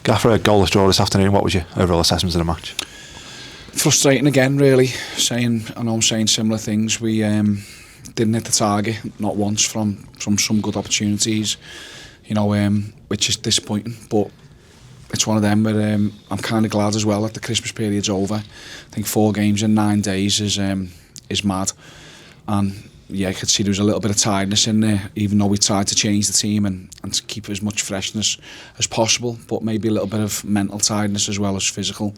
After a goalless draw this afternoon, what was your overall assessment of the match? Frustrating again, really. I know I'm saying similar things. We didn't hit the target, not once, from some good opportunities, which is disappointing. But it's one of them where I'm kind of glad as well that the Christmas period's over. I think 4 games in 9 days is mad. And yeah, I could see there was a little bit of tiredness in there, even though we tried to change the team and to keep as much freshness as possible, but maybe a little bit of mental tiredness as well as physical.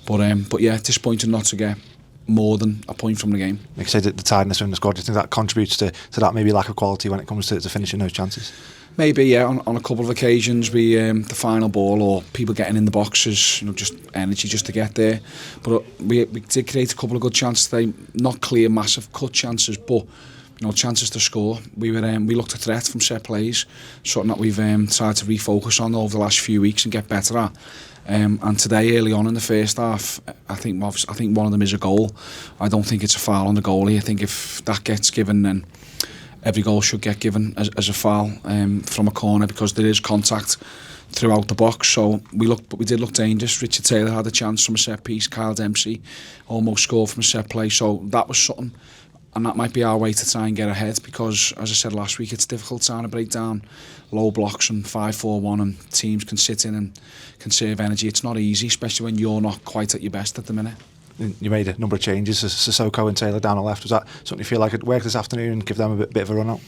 But yeah, disappointing not to get more than a point from the game. Like you said, the tiredness in the squad, do you think that contributes to that maybe lack of quality when it comes to finishing those chances? Maybe, yeah. On a couple of occasions, we the final ball or people getting in the boxes, just energy just to get there. But we did create a couple of good chances today, not clear, massive cut chances, but chances to score. We looked a threat from set plays, something that we've tried to refocus on over the last few weeks and get better at. And today, early on in the first half, I think one of them is a goal. I don't think it's a foul on the goalie. I think if that gets given, then every goal should get given as a foul from a corner, because there is contact throughout the box. So we did look dangerous. Richard Taylor had a chance from a set piece. Kyle Dempsey almost scored from a set play. So that was something. And that might be our way to try and get ahead, because, as I said last week, it's difficult trying to break down low blocks and 5-4-1, and teams can sit in and conserve energy. It's not easy, especially when you're not quite at your best at the minute. You made a number of changes, Sissoko and Taylor down the left. Was that something you feel like it worked this afternoon and give them a bit of a run out?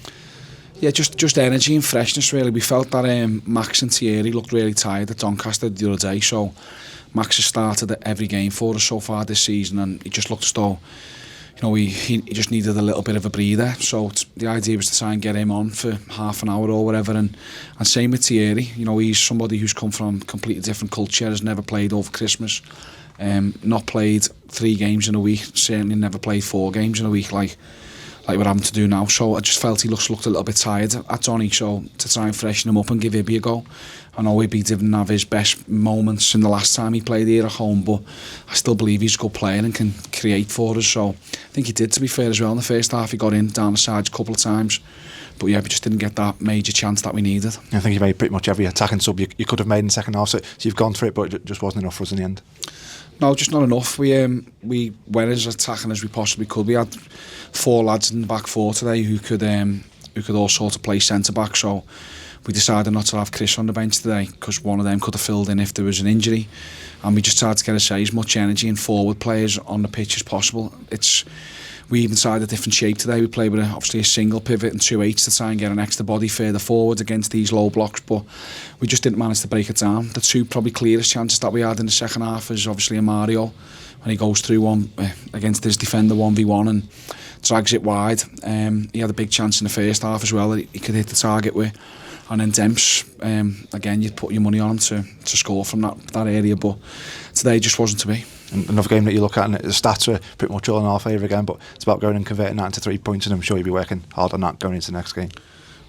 Yeah, just energy and freshness, really. We felt that Max and Thierry looked really tired at Doncaster the other day, so Max has started at every game for us so far this season, and he just looked as though he just needed a little bit of a breather. So the idea was to try and get him on for half an hour or whatever, and same with Thierry. He's somebody who's come from a completely different culture, has never played over Christmas, not played 3 games in a week, certainly never played 4 games in a week like we're having to do now. So I just felt he looked a little bit tired at Donny, so to try and freshen him up and give Ibby a go. I know Ibby didn't have his best moments in the last time he played here at home, but I still believe he's a good player and can create for us. So I think he did, to be fair, as well. In the first half he got in down the sides a couple of times, but yeah, we just didn't get that major chance that we needed. I think you made pretty much every attacking sub you could have made in the second half, so you've gone for it, but it just wasn't enough for us in the end. No, just not enough. We went as attacking as we possibly could. We had 4 lads in the back 4 today who could all sort of play centre back. So we decided not to have Chris on the bench today, because one of them could have filled in if there was an injury. And we just tried to get as much energy and forward players on the pitch as possible. We even tried a different shape today. We played with obviously a single pivot and 2 8s to try and get an extra body further forward against these low blocks, but we just didn't manage to break it down. The 2 probably clearest chances that we had in the second half is obviously a Mario, when he goes through one against his defender 1v1 and drags it wide. He had a big chance in the first half as well that he could hit the target with. And then Demps, again, you'd put your money on him to score from that area, but today just wasn't to be. Another game that you look at, and the stats are pretty much all in our favour again, but it's about going and converting that into 3 points, and I'm sure you'll be working hard on that going into the next game.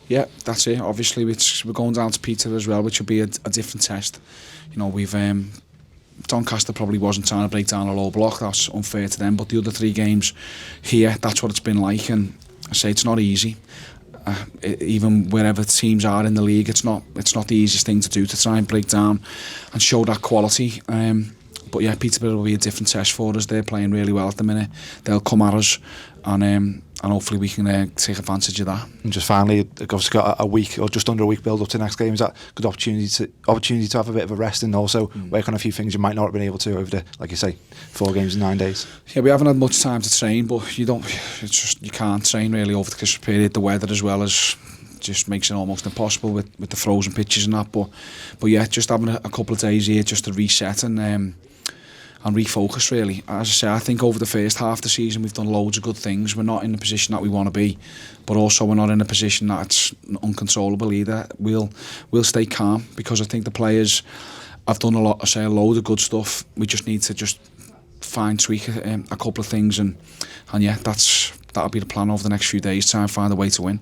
Yeah, that's it. Obviously, we're going down to Peter as well, which will be a different test. We've Doncaster probably wasn't trying to break down a low block. That's unfair to them. But the other 3 games here, that's what it's been like, and I say it's not easy. Even wherever teams are in the league, it's not the easiest thing to do, to try and break down and show that quality. But yeah, Peterborough will be a different test for us. They're playing really well at the minute. They'll come at us, and hopefully we can take advantage of that. And just finally, they've obviously got a week or just under a week build up to the next game. Is that a good opportunity to have a bit of a rest and also work on a few things you might not have been able to over the, like you say, 4 games in 9 days? Yeah, we haven't had much time to train, but you can't train really over the Christmas period. The weather as well as just makes it almost impossible with the frozen pitches and that. But yeah, just having a couple of days here just to reset and refocus, really. As I say, I think over the first half of the season we've done loads of good things. We're not in the position that we want to be, but also we're not in a position that it's uncontrollable either. We'll stay calm, because I think the players have done a load of good stuff. We just need to just fine tweak a couple of things, and yeah, that'll be the plan over the next few days, try and find a way to win.